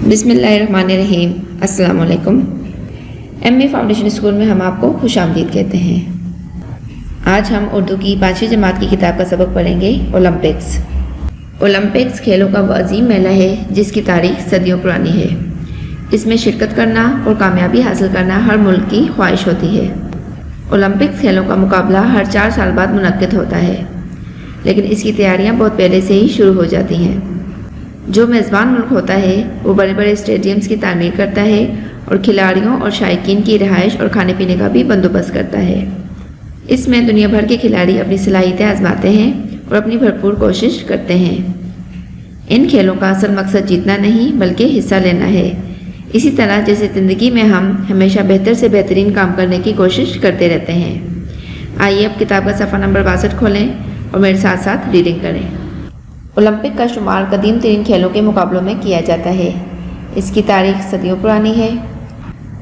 بسم اللہ الرحمن الرحیم۔ السلام علیکم۔ ایم اے فاؤنڈیشن اسکول میں ہم آپ کو خوش آمدید کہتے ہیں۔ آج ہم اردو کی 5ویں جماعت کی کتاب کا سبق پڑھیں گے، اولمپکس۔ اولمپکس کھیلوں کا وہ عظیم میلہ ہے جس کی تاریخ صدیوں پرانی ہے۔ اس میں شرکت کرنا اور کامیابی حاصل کرنا ہر ملک کی خواہش ہوتی ہے۔ اولمپکس کھیلوں کا مقابلہ ہر 4 سال بعد منعقد ہوتا ہے، لیکن اس کی تیاریاں بہت پہلے سے ہی شروع ہو جاتی ہیں۔ جو میزبان ملک ہوتا ہے وہ بڑے بڑے اسٹیڈیمز کی تعمیر کرتا ہے اور کھلاڑیوں اور شائقین کی رہائش اور کھانے پینے کا بھی بندوبست کرتا ہے۔ اس میں دنیا بھر کے کھلاڑی اپنی صلاحیتیں آزماتے ہیں اور اپنی بھرپور کوشش کرتے ہیں۔ ان کھیلوں کا اصل مقصد جیتنا نہیں بلکہ حصہ لینا ہے، اسی طرح جیسے زندگی میں ہم ہمیشہ بہتر سے بہترین کام کرنے کی کوشش کرتے رہتے ہیں۔ آئیے اب کتاب کا صفحہ نمبر 62 کھولیں اور میرے ساتھ ساتھ ریڈنگ کریں۔ اولمپک کا شمار قدیم ترین کھیلوں کے مقابلوں میں کیا جاتا ہے۔ اس کی تاریخ صدیوں پرانی ہے۔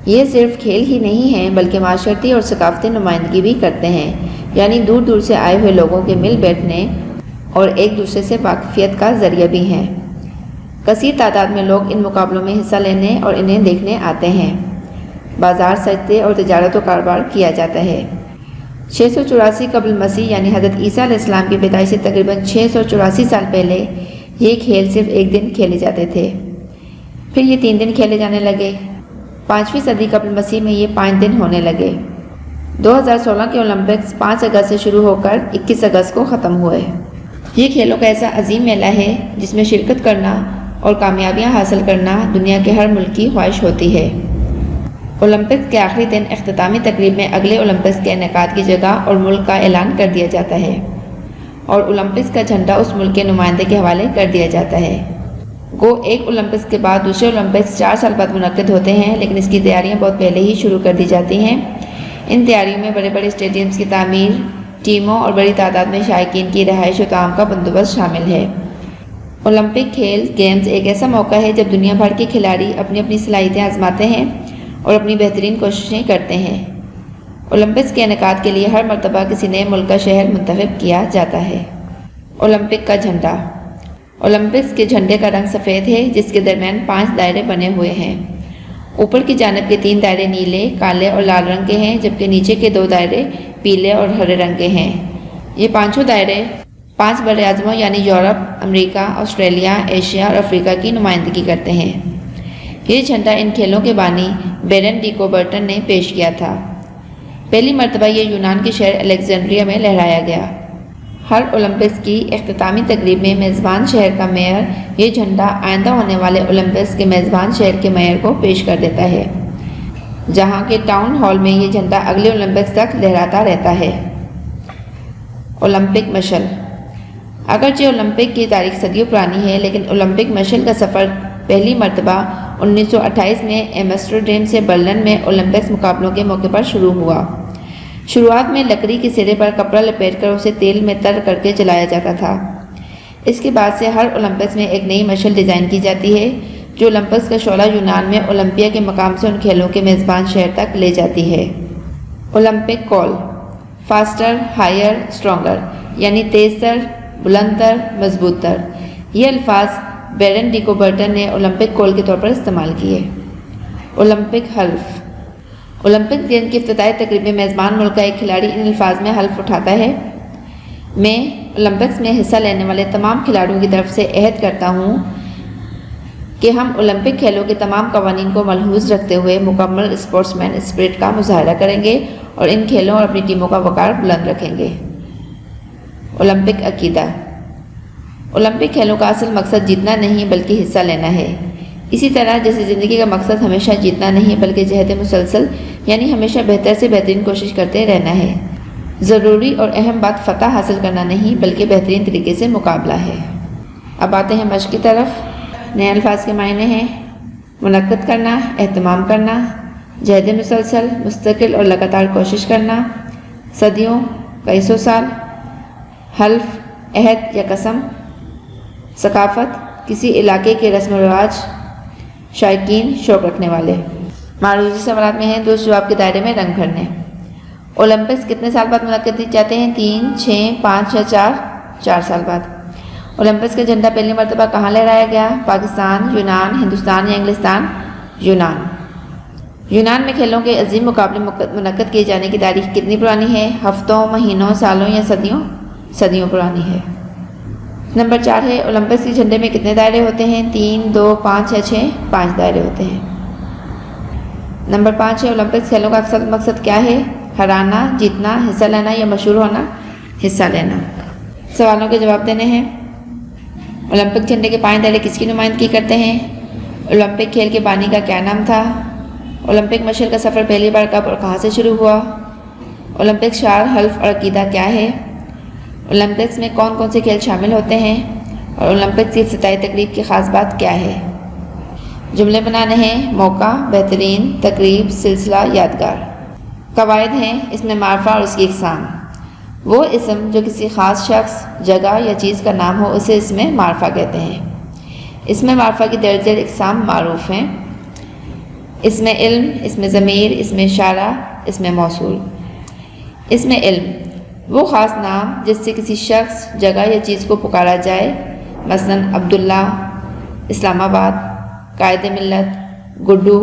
یہ صرف کھیل ہی نہیں ہیں بلکہ معاشرتی اور ثقافتی نمائندگی بھی کرتے ہیں، یعنی دور دور سے آئے ہوئے لوگوں کے مل بیٹھنے اور ایک دوسرے سے واقفیت کا ذریعہ بھی ہیں۔ کثیر تعداد میں لوگ ان مقابلوں میں حصہ لینے اور انہیں دیکھنے آتے ہیں۔ بازار سجتے اور تجارت و کاروبار کیا جاتا ہے۔ 684 قبل مسیح یعنی حضرت عیسیٰ علیہ السلام کی پیدائش سے تقریباً 684 سال پہلے یہ کھیل صرف ایک دن کھیلے جاتے تھے، پھر یہ 3 دن کھیلے جانے لگے۔ 5ویں صدی قبل مسیح میں یہ 5 دن ہونے لگے۔ 2016 کے اولمپکس 5 اگست سے شروع ہو کر 21 اگست کو ختم ہوئے۔ یہ کھیلوں کا ایسا عظیم میلہ ہے جس میں شرکت کرنا اور کامیابیاں حاصل کرنا دنیا کے ہر ملک کی خواہش ہوتی ہے۔ اولمپکس کے آخری دن اختتامی تقریب میں اگلے اولمپکس کے انعقاد کی جگہ اور ملک کا اعلان کر دیا جاتا ہے، اور اولمپکس کا جھنڈا اس ملک کے نمائندے کے حوالے کر دیا جاتا ہے۔ گو ایک اولمپکس کے بعد دوسرے اولمپکس 4 سال بعد منعقد ہوتے ہیں، لیکن اس کی تیاریاں بہت پہلے ہی شروع کر دی جاتی ہیں۔ ان تیاریوں میں بڑے بڑے اسٹیڈیمز کی تعمیر، ٹیموں اور بڑی تعداد میں شائقین کی رہائش و طعام کا بندوبست شامل ہے۔ اولمپک کھیل گیمز ایک ایسا موقع ہے جب دنیا بھر کے کھلاڑی اپنی اپنی صلاحیتیں آزماتے ہیں اور اپنی بہترین کوششیں کرتے ہیں۔ اولمپکس کے انعقاد کے لیے ہر مرتبہ کسی نئے ملک کا شہر منتخب کیا جاتا ہے۔ اولمپک کا جھنڈا۔ اولمپکس کے جھنڈے کا رنگ سفید ہے جس کے درمیان 5 دائرے بنے ہوئے ہیں۔ اوپر کی جانب کے 3 دائرے نیلے، کالے اور لال رنگ کے ہیں، جبکہ نیچے کے 2 دائرے پیلے اور ہرے رنگ کے ہیں۔ یہ 5 دائرے 5 بر اعظموں یعنی یورپ، امریکہ، آسٹریلیا، ایشیا اور افریقہ کی نمائندگی کرتے ہیں۔ یہ جھنڈا ان کھیلوں کے بانی بیرن ڈی کوبرٹن نے پیش کیا تھا۔ پہلی مرتبہ یہ یونان کے شہر الیگزینڈریا میں لہرایا گیا۔ ہر اولمپکس کی اختتامی تقریب میں میزبان شہر کا میئر یہ جھنڈا آئندہ ہونے والے اولمپکس کے میزبان شہر کے میئر کو پیش کر دیتا ہے، جہاں کے ٹاؤن ہال میں یہ جھنڈا اگلے اولمپکس تک لہراتا رہتا ہے۔ اولمپک مشل۔ اگرچہ اولمپک کی تاریخ صدیوں پرانی ہے، لیکن اولمپک مشل کا سفر پہلی مرتبہ 1928 میں ایمسٹرڈیم سے برلن میں اولمپکس مقابلوں کے موقع پر شروع ہوا۔ شروعات میں لکڑی کے سرے پر کپڑا لپیٹ کر اسے تیل میں تر کر کے جلایا جاتا تھا۔ اس کے بعد سے ہر اولمپکس میں ایک نئی مشل ڈیزائن کی جاتی ہے جو اولمپکس کا شعلہ یونان میں اولمپیا کے مقام سے ان کھیلوں کے میزبان شہر تک لے جاتی ہے۔ اولمپک کال۔ فاسٹر، ہائر، اسٹرانگر یعنی تیز تر، بلند تر، مضبوط تر۔ یہ الفاظ بیرن ڈی کوبرٹن نے اولمپک کال کے طور پر استعمال کیے۔ اولمپک حلف۔ اولمپک گیمز کی افتتاحی تقریب میں میزبان ملک کا ایک کھلاڑی ان الفاظ میں حلف اٹھاتا ہے: میں اولمپکس میں حصہ لینے والے تمام کھلاڑیوں کی طرف سے عہد کرتا ہوں کہ ہم اولمپک کھیلوں کے تمام قوانین کو ملحوظ رکھتے ہوئے مکمل اسپورٹس مین اسپرٹ کا مظاہرہ کریں گے اور ان کھیلوں اور اپنی ٹیموں کا وقار بلند رکھیں گے۔ اولمپک عقیدہ۔ اولمپک کھیلوں کا اصل مقصد جیتنا نہیں بلکہ حصہ لینا ہے۔ اسی طرح جیسے زندگی کا مقصد ہمیشہ جیتنا نہیں بلکہ جہد مسلسل یعنی ہمیشہ بہتر سے بہترین کوشش کرتے رہنا ہے۔ ضروری اور اہم بات فتح حاصل کرنا نہیں بلکہ بہترین طریقے سے مقابلہ ہے۔ اب آتے ہیں مشق کی طرف۔ نئے الفاظ کے معنی ہیں: منعقد کرنا، اہتمام کرنا، جہد مسلسل، مستقل اور لگاتار کوشش کرنا، صدیوں، کئی سو سال، حلف، عہد یا قسم، ثقافت، کسی علاقے کے رسم و رواج، شائقین، شوق رکھنے والے۔ معروضی سوالات میں ہیں درست جواب کے دائرے میں رنگ بھرنے۔ اولمپکس کتنے سال بعد منعقد کیے جاتے ہیں؟ 3، 6، 5 یا 4 سال بعد۔ اولمپکس کا جھنڈا پہلی مرتبہ کہاں لہرایا گیا؟ پاکستان، یونان، ہندوستان یا انگلستان؟ یونان۔ یونان میں کھیلوں کے عظیم مقابلے منعقد کیے جانے کی تاریخ کتنی پرانی ہے؟ ہفتوں، مہینوں، سالوں یا صدیوں؟ صدیوں پرانی ہے۔ نمبر 4 ہے اولمپکس کے جھنڈے میں کتنے دائرے ہوتے ہیں؟ 3، 2، 5 یا 6؟ 5 دائرے ہوتے ہیں۔ نمبر 5 ہے اولمپکس کھیلوں کا اصل مقصد کیا ہے؟ ہرانا، جیتنا، حصہ لینا یا مشہور ہونا؟ حصہ لینا۔ سوالوں کے جواب دینے ہیں۔ اولمپک جھنڈے کے 5 دائرے کس کی نمائندگی کرتے ہیں؟ اولمپک کھیل کے بانی کا کیا نام تھا؟ اولمپک مشل کا سفر پہلی بار کب اور کہاں سے شروع ہوا؟ اولمپک شعار، حلف اور عقیدہ کیا ہے؟ اولمپکس میں کون کون سے کھیل شامل ہوتے ہیں؟ اور اولمپکس کی افتتاحی تقریب کی خاص بات کیا ہے؟ جملے بنانے ہیں۔ موقع، بہترین، تقریب، سلسلہ، یادگار۔ قواعد ہیں۔ اس میں معرفہ اور اس کی اقسام۔ وہ اسم جو کسی خاص شخص، جگہ یا چیز کا نام ہو اسے اس میں معرفہ کہتے ہیں۔ اس میں معرفہ کی درج ذیل اقسام معروف ہیں۔ اس میں علم، اس میں ضمیر، اس میں اشارہ، اس میں موصول۔ اس میں علم وہ خاص نام جس سے کسی شخص، جگہ یا چیز کو پکارا جائے، مثلا عبداللہ، اسلام آباد، قائد ملت، گڈو،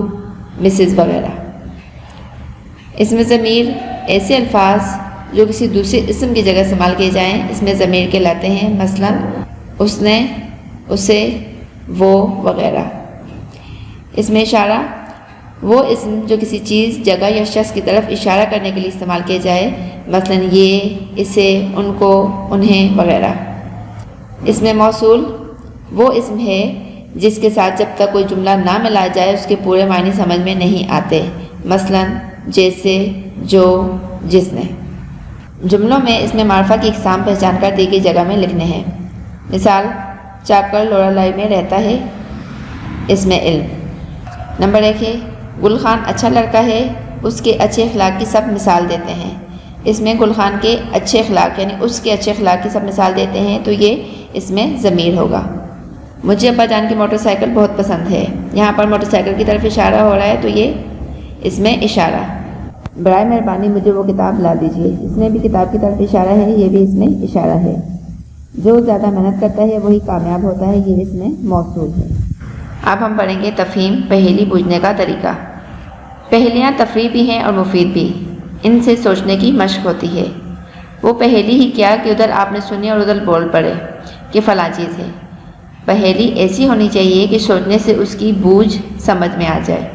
مسز وغیرہ۔ اس میں ضمیر ایسے الفاظ جو کسی دوسرے اسم کی جگہ استعمال کیے جائیں، اس میں ضمیر کہلاتے ہیں، مثلا اس نے، اسے، وہ وغیرہ۔ اس میں اشارہ وہ اسم جو کسی چیز، جگہ یا شخص کی طرف اشارہ کرنے کے لیے استعمال کیے جائے، مثلا یہ، اسے، ان کو، انہیں وغیرہ۔ اس میں موصول وہ اسم ہے جس کے ساتھ جب تک کوئی جملہ نہ ملایا جائے اس کے پورے معنی سمجھ میں نہیں آتے، مثلا جیسے، جو، جس نے۔ جملوں میں اس میں معرفہ کی اقسام پہچان کر دی گئی جگہ میں لکھنے ہیں۔ مثال، چاکر لورالائی میں رہتا ہے، اس میں علم۔ نمبر 1 ہے گل خان اچھا لڑکا ہے، اس کے اچھے اخلاق کی سب مثال دیتے ہیں۔ اس میں گل خان کے اچھے اخلاق یعنی اس کے اچھے اخلاق کی سب مثال دیتے ہیں، تو یہ اس میں ضمیر ہوگا۔ مجھے ابا جان کی موٹر سائیکل بہت پسند ہے، یہاں پر موٹر سائیکل کی طرف اشارہ ہو رہا ہے تو یہ اس میں اشارہ۔ برائے مہربانی مجھے وہ کتاب لا دیجیے، اس میں بھی کتاب کی طرف اشارہ ہے، یہ بھی اس میں اشارہ ہے۔ جو زیادہ محنت کرتا ہے وہی کامیاب ہوتا ہے، یہ اس میں موصول ہے۔ اب ہم پڑھیں گے تفہیم، پہیلی بوجھنے کا طریقہ۔ پہیلیاں تفریح بھی ہیں اور مفید بھی، ان سے سوچنے کی مشق ہوتی ہے۔ وہ پہیلی ہی کیا کہ ادھر آپ نے سنی اور ادھر بول پڑے کہ فلاں چیز ہے۔ پہیلی ایسی ہونی چاہیے کہ سوچنے سے اس کی بوجھ سمجھ میں آ جائے۔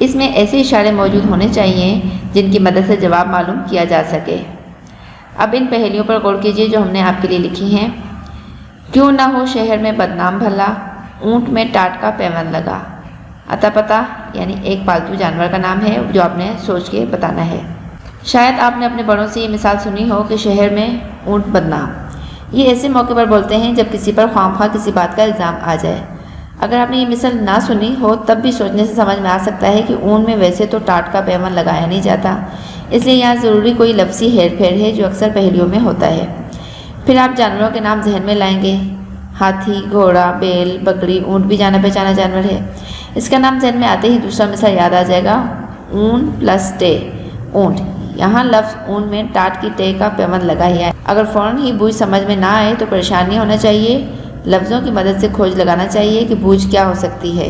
اس میں ایسے اشارے موجود ہونے چاہیے جن کی مدد سے جواب معلوم کیا جا سکے۔ اب ان پہیلیوں پر غور کیجیے جو ہم نے آپ کے لیے لکھی ہیں۔ کیوں نہ ہو شہر میں بدنام بھلا، اونٹ میں ٹاٹ کا پیوند لگا۔ عطا پتہ یعنی ایک پالتو جانور کا نام ہے جو آپ نے سوچ کے بتانا ہے۔ شاید آپ نے اپنے بڑوں سے یہ مثال سنی ہو کہ شہر میں اونٹ بدنام۔ یہ ایسے موقع پر بولتے ہیں جب کسی پر خواہ کسی بات کا الزام آ جائے۔ اگر آپ نے یہ مثال نہ سنی ہو تب بھی سوچنے سے سمجھ میں آ سکتا ہے کہ اون میں ویسے تو ٹاٹ کا پیوند لگایا نہیں جاتا، اس لیے یہاں ضروری کوئی لفظی ہیر پھیر ہے جو اکثر پہیلیوں میں ہوتا ہے۔ پھر آپ جانوروں کے نام ذہن میں لائیں گے۔ ہاتھی، گھوڑا، بیل، بکری، اونٹ بھی جانا پہچانا جانور ہے۔ اس کا نام ذہن میں آتے ہی دوسرا مثال یاد آ جائے گا، اون پلس ٹے، اونٹ۔ یہاں لفظ اون میں ٹاٹ کی ٹے کا پیوند لگا ہی ہے۔ اگر فوراً ہی بوجھ سمجھ میں نہ آئے تو پریشانی ہونا چاہیے، لفظوں کی مدد سے کھوج لگانا چاہیے کہ بوجھ کیا ہو سکتی ہے۔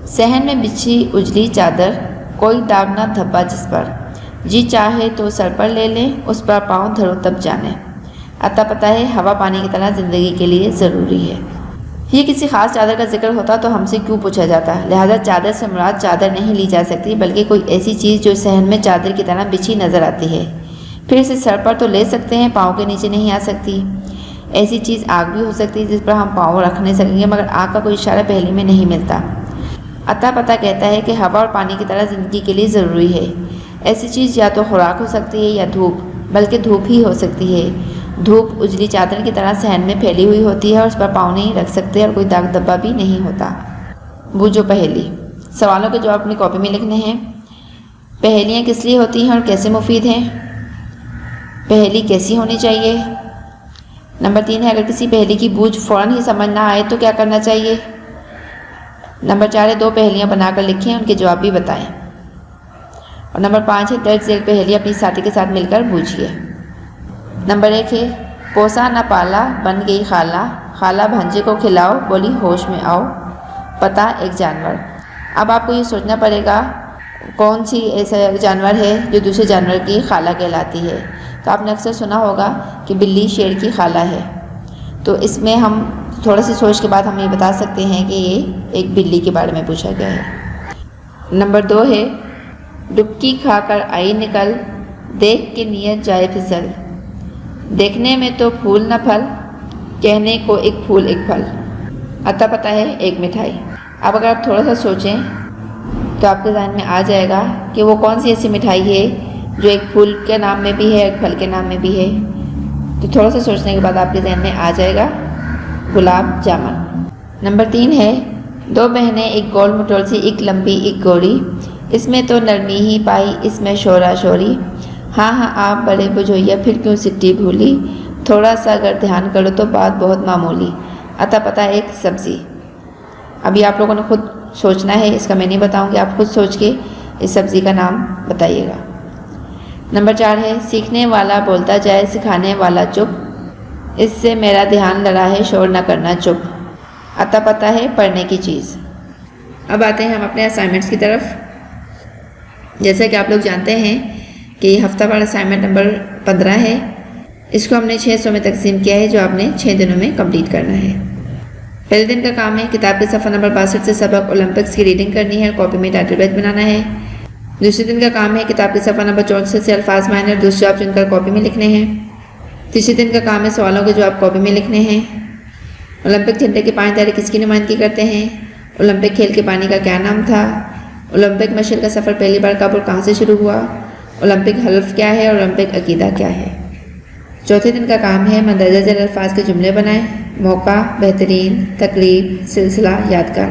صحن میں بچھی اجلی چادر، کوئی داغ نہ دھبا جس پر، جی چاہے تو سر پر لے لیں، اس پر پاؤں دھرو تب جانے۔ عطا پتہ ہے ہوا پانی کی طرح زندگی کے لیے ضروری ہے۔ یہ کسی خاص چادر کا ذکر ہوتا تو ہم سے کیوں پوچھا جاتا، لہذا چادر سے مراد چادر نہیں لی جا سکتی بلکہ کوئی ایسی چیز جو صحن میں چادر کی طرح بچھی نظر آتی ہے۔ پھر اسے سر پر تو لے سکتے ہیں، پاؤں کے نیچے نہیں آ سکتی۔ ایسی چیز آگ بھی ہو سکتی ہے جس پر ہم پاؤں رکھ نہیں سکیں گے، مگر آگ کا کوئی اشارہ پہلی میں نہیں ملتا۔ عطا پتہ کہتا ہے کہ ہوا اور پانی کی طرح زندگی کے لیے ضروری ہے۔ ایسی چیز یا تو خوراک ہو سکتی ہے یا دھوپ، بلکہ دھوپ ہی ہو سکتی ہے۔ دھوپ اجلی چادر کی طرح صحن میں پھیلی ہوئی ہوتی ہے اور اس پر پاؤں نہیں رکھ سکتے اور کوئی داغ دھبا بھی نہیں ہوتا۔ بوجھو پہیلی۔ سوالوں کے جواب اپنی کاپی میں لکھنے ہیں۔ پہیلیاں کس لیے ہوتی ہیں اور کیسے مفید ہیں؟ پہیلی کیسی ہونی چاہیے؟ نمبر 3 ہے اگر کسی پہیلی کی بوجھ فوراً ہی سمجھ نہ آئے تو کیا کرنا چاہیے؟ نمبر 4 ہے 2 پہیلیاں بنا کر لکھیں، ان کے جواب بھی بتائیں۔ اور نمبر 5 ہے درج ذیل پہیلی اپنی ساتھی کے ساتھ مل کر بوجھیے۔ نمبر 1 ہے پوسا نہ پالا بن گئی خالہ، خالہ بھانجے کو کھلاؤ، بولی ہوش میں آؤ، پتہ ایک جانور۔ اب آپ کو یہ سوچنا پڑے گا کون سی ایسا جانور ہے جو دوسرے جانور کی خالہ کہلاتی ہے۔ تو آپ نے اکثر سنا ہوگا کہ بلی شیر کی خالہ ہے، تو اس میں ہم تھوڑا سی سوچ کے بعد ہم یہ بتا سکتے ہیں کہ یہ ایک بلی کے بارے میں پوچھا گیا ہے۔ نمبر 2 ہے ڈبکی کھا کر آئی نکل، دیکھ کے نیت جائے پھسل، دیکھنے میں تو پھول نہ پھل، کہنے کو ایک پھول ایک پھل، عطا پتہ ہے ایک مٹھائی۔ اب اگر آپ تھوڑا سا سوچیں تو آپ کے ذہن میں آ جائے گا کہ وہ کون سی ایسی مٹھائی ہے جو ایک پھول کے نام میں بھی ہے ایک پھل کے نام میں بھی ہے۔ تو تھوڑا سا سوچنے کے بعد آپ کے ذہن میں آ جائے گا گلاب جامن۔ نمبر 3 ہے 2 بہنیں ایک گول مٹول سی، ایک لمبی ایک گوری، اس میں تو نرمی ہی پائی اس میں شورا شوری، ہاں ہاں آپ بڑے بجویا پھر کیوں سٹی بھولی، تھوڑا سا اگر دھیان کرو تو بات بہت معمولی، عطا پتہ ایک سبزی۔ ابھی آپ لوگوں نے خود سوچنا ہے، اس کا میں نہیں بتاؤں گی، آپ خود سوچ کے اس سبزی کا نام بتائیے گا۔ نمبر 4 ہے سیکھنے والا بولتا جائے، سکھانے والا چپ، اس سے میرا دھیان لڑا ہے شور نہ کرنا چپ، عطا پتہ ہے پڑھنے کی چیز۔ اب آتے ہیں ہم اپنے اسائنمنٹس کی طرف۔ جیسا کہ آپ لوگ جانتے ہیں کہ یہ ہفتہ وار اسائنمنٹ نمبر 15 ہے، اس کو ہم نے 600 میں تقسیم کیا ہے جو آپ نے 6 دنوں میں کمپلیٹ کرنا ہے۔ پہلے دن کا کام ہے کتاب کے صفحہ نمبر 62 سے سبق اولمپکس کی ریڈنگ کرنی ہے اور کاپی میں ٹائٹل پیج بنانا ہے۔ دوسرے دن کا کام ہے کتاب کے صفحہ نمبر 64 سے الفاظ معنی اور دوسرے جواب چن کر کاپی میں لکھنے ہیں۔ تیسرے دن کا کام ہے سوالوں کے جواب کاپی میں لکھنے ہیں۔ اولمپک جھنڈے کے 5 دائرے کس کی نمائندگی کرتے ہیں؟ اولمپک کھیل کے پانی کا کیا نام تھا؟ اولمپک مشل کا سفر پہلی بار کب اور کہاں سے شروع ہوا؟ اولمپک حلف کیا ہے اور اولمپک عقیدہ کیا ہے؟ چوتھے دن کا کام ہے مندرجہ ذیل الفاظ کے جملے بنائیں، موقع، بہترین، تقریب، سلسلہ، یادگار۔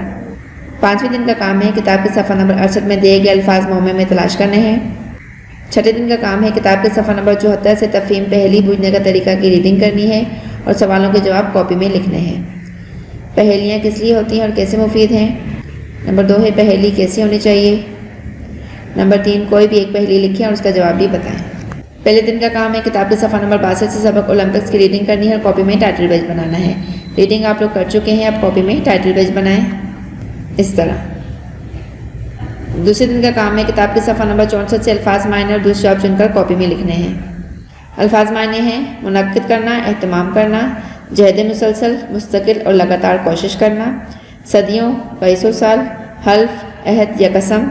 پانچویں دن کا کام ہے کتاب کے صفحہ نمبر 68 میں دیے گئے الفاظ مومے میں تلاش کرنے ہیں۔ چھٹے دن کا کام ہے کتاب کے صفحہ نمبر 74 سے تفہیم پہلی بوجھنے کا طریقہ کی ریڈنگ کرنی ہے اور سوالوں کے جواب کاپی میں لکھنے ہیں۔ پہیلیاں کس لیے ہوتی ہیں اور کیسے مفید ہیں؟ نمبر 2 ہے پہیلی کیسی ہونی چاہیے؟ نمبر 3 کوئی بھی ایک پہیلی لکھیں اور اس کا جواب بھی بتائیں۔ پہلے دن کا کام ہے کتاب کے صفحہ نمبر 62 سے سبق اولمپکس کی ریڈنگ کرنی ہے اور کاپی میں ٹائٹل پیج بنانا ہے۔ ریڈنگ آپ لوگ کر چکے ہیں، اب کاپی میں ٹائٹل پیج بنائیں اس طرح۔ دوسرے دن کا کام ہے کتاب کے صفحہ نمبر 64 سے الفاظ معنی اور دوسرے جواب چن کر کاپی میں لکھنے ہیں۔ الفاظ معنی ہیں منعقد کرنا، اہتمام کرنا، جہد مسلسل، مستقل اور لگاتار کوشش کرنا، صدیوں، کئی سو سال، حلف، عہد یا قسم۔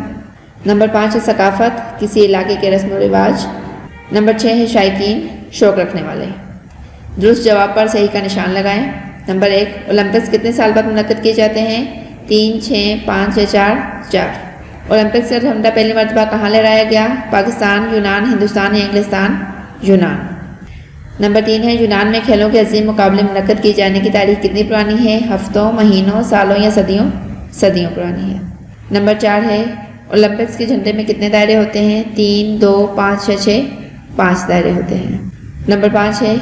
نمبر 5 ہے ثقافت، کسی علاقے کے رسم و رواج۔ نمبر 6 ہے شائقین، شوق رکھنے والے۔ درست جواب پر صحیح کا نشان لگائیں۔ نمبر 1 اولمپکس کتنے سال بعد منعقد کیے جاتے ہیں؟ 3، 6، 5 یا 4؟ اولمپکس کا جھنڈا پہلی مرتبہ کہاں لہرایا گیا؟ پاکستان، یونان، ہندوستان یا انگلستان؟ یونان۔ نمبر 3 ہے یونان میں کھیلوں کے عظیم مقابلے منعقد کیے جانے کی تاریخ کتنی پرانی ہے؟ ہفتوں، مہینوں، سالوں یا صدیوں؟ صدیوں پرانی ہے۔ نمبر 4 ہے اولمپکس کے جھنڈے میں کتنے دائرے ہوتے ہیں؟ 3، 2، 5 یا 6؟ 5 دائرے ہوتے ہیں۔ نمبر 5 ہے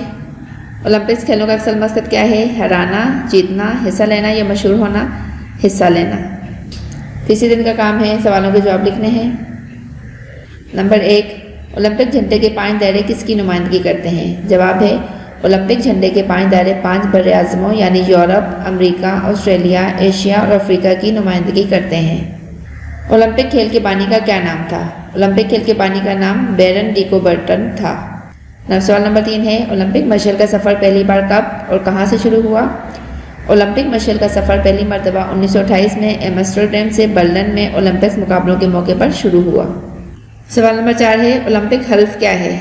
اولمپکس کھیلوں کا اصل مقصد کیا ہے؟ ہرانا، جیتنا، حصہ لینا یا مشہور ہونا؟ حصہ لینا۔ تیسرے دن کا کام ہے سوالوں کے جواب لکھنے ہیں۔ نمبر 1 اولمپک جھنڈے کے 5 دائرے کس کی نمائندگی کرتے ہیں؟ جواب ہے اولمپک جھنڈے کے 5 دائرے 5 بر اعظموں یعنی یورپ، امریکہ، آسٹریلیا، ایشیا اور افریقہ کی نمائندگی کرتے ہیں۔ اولمپک کھیل کے بانی کا کیا نام تھا؟ اولمپک کھیل کے بانی کا نام بیرن ڈی کوبرٹن تھا۔ سوال نمبر 3 ہے اولمپک مشل کا سفر پہلی بار کب اور کہاں سے شروع ہوا؟ اولمپک مشل کا سفر پہلی مرتبہ 1928 میں ایمسٹرڈیم سے برلن میں اولمپکس مقابلوں کے موقع پر شروع ہوا۔ سوال نمبر 4 ہے اولمپک حلف کیا ہے؟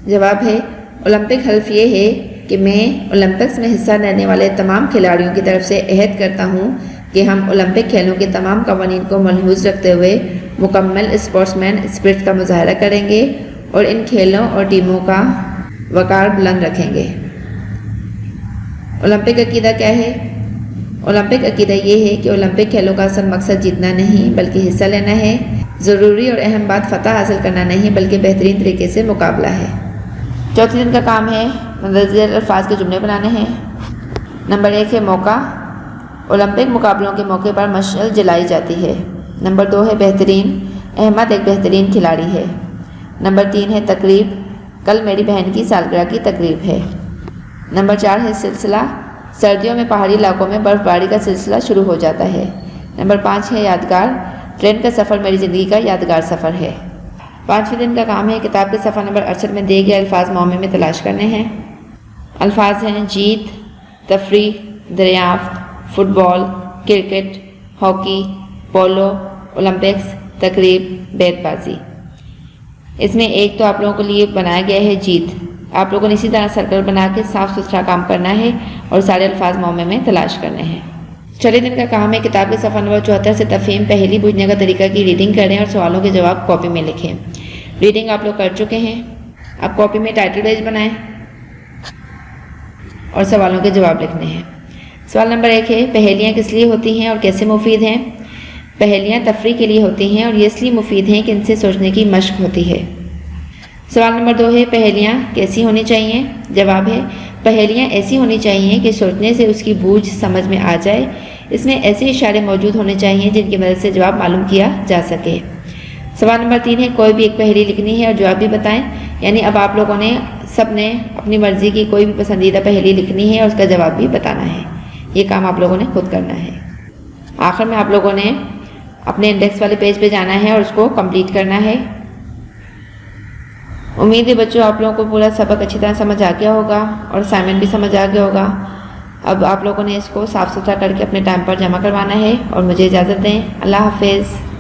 جواب ہے اولمپک حلف یہ ہے کہ میں اولمپکس میں حصہ لینے والے تمام کھلاڑیوں کی طرف سے عہد کرتا ہوں کہ ہم اولمپک کھیلوں کے تمام قوانین کو ملحوظ رکھتے ہوئے مکمل اسپورٹس مین اسپرٹ کا مظاہرہ کریں گے اور ان کھیلوں اور ٹیموں کا وقار بلند رکھیں گے۔ اولمپک عقیدہ کیا ہے؟ اولمپک عقیدہ یہ ہے کہ اولمپک کھیلوں کا اصل مقصد جیتنا نہیں بلکہ حصہ لینا ہے، ضروری اور اہم بات فتح حاصل کرنا نہیں بلکہ بہترین طریقے سے مقابلہ ہے۔ چوتھے دن کا کام ہے مندرجہ ذیل الفاظ کے جملے بنانے ہیں۔ نمبر 1 ہے موقع، اولمپک مقابلوں کے موقع پر مشعل جلائی جاتی ہے۔ نمبر 2 ہے بہترین، احمد ایک بہترین کھلاڑی ہے۔ نمبر 3 ہے تقریب، کل میری بہن کی سالگرہ کی تقریب ہے۔ نمبر 4 ہے سلسلہ، سردیوں میں پہاڑی علاقوں میں برف باری کا سلسلہ شروع ہو جاتا ہے۔ نمبر 5 ہے یادگار۔ ٹرین کا سفر میری زندگی کا یادگار سفر ہے۔ 5ویں دن کا کام ہے کتاب کے صفحہ نمبر 68 میں دیے گئے الفاظ معمے میں تلاش کرنے ہیں۔ الفاظ ہیں جیت، تفریح، دریافت، فٹ بال، کرکٹ، ہاکی، پولو، اولمپکس، تقریب، بیت بازی۔ اس میں ایک تو آپ لوگوں کے لیے بنایا گیا ہے جیت۔ آپ لوگوں نے اسی طرح سرکل بنا کے صاف ستھرا کام کرنا ہے اور سارے الفاظ معمے میں تلاش کرنے ہیں۔ چوتھے دن کا کام ہے کتاب کے صفحہ نمبر 74 سے تفہیم پہلی بوجھنے کا طریقہ کی ریڈنگ کریں اور سوالوں کے جواب کاپی میں لکھیں۔ ریڈنگ آپ لوگ کر چکے ہیں۔ اب کاپی میں ٹائٹل پیج بنائیں اور سوالوں کے جواب لکھنے ہیں۔ سوال نمبر 1 ہے پہیلیاں کس لیے ہوتی ہیں اور کیسے مفید ہیں؟ پہیلیاں تفریح کے لیے ہوتی ہیں اور یہ اس لیے مفید ہیں کہ ان سے سوچنے کی مشق ہوتی ہے۔ سوال نمبر 2 ہے پہیلیاں کیسی ہونی چاہیے؟ جواب ہے پہیلیاں ایسی ہونی چاہیے کہ سوچنے سے اس کی بوجھ سمجھ میں آ جائے۔ اس میں ایسے اشارے موجود ہونے چاہیے جن کی مدد سے جواب معلوم کیا جا سکے۔ سوال نمبر 3 ہے کوئی بھی ایک پہیلی لکھنی ہے اور جواب بھی بتائیں۔ یعنی اب آپ لوگوں نے سب نے اپنی مرضی کی کوئی بھی پسندیدہ پہیلی لکھنی ہے اور اس کا جواب بھی بتانا ہے۔ یہ کام آپ لوگوں نے خود کرنا ہے۔ آخر میں آپ لوگوں نے اپنے انڈیکس والے پیج پہ جانا ہے اور اس کو کمپلیٹ کرنا ہے۔ امید ہے بچوں آپ لوگوں کو پورا سبق اچھی طرح سمجھ آ گیا ہوگا اور اسائنمنٹ بھی سمجھ آ گیا ہوگا۔ اب آپ لوگوں نے اس کو صاف ستھرا کر کے اپنے ٹائم پر جمع کروانا ہے اور مجھے اجازت دیں۔ اللہ حافظ۔